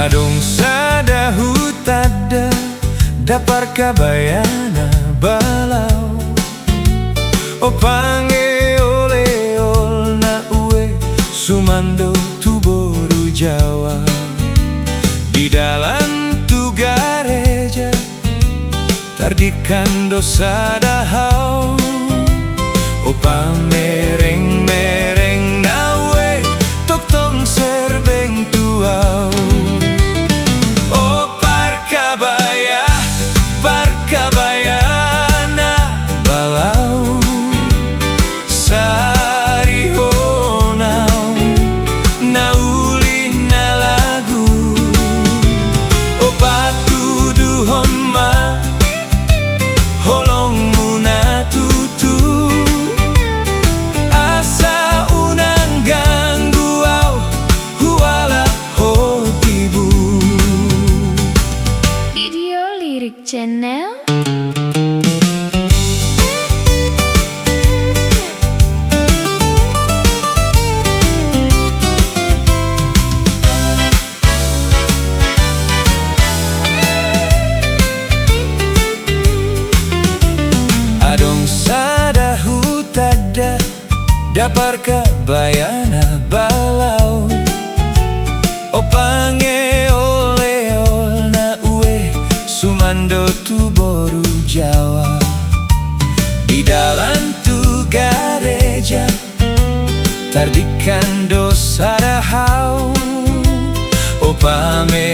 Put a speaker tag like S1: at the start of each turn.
S1: Adong sada hutada dapar kabayana balau o pange ole ol na ue sumando tu boru Jawa di dalam tu gareja tardikan dosa dahau o pamereng mereng na ue tok tong serbeng tuau
S2: Channel.
S1: Adong sada hutada dapar kabayana balau o pange ole ol na ue sumando tu boru Jawa di dalam tu gareja tardikan dosa dahau o pame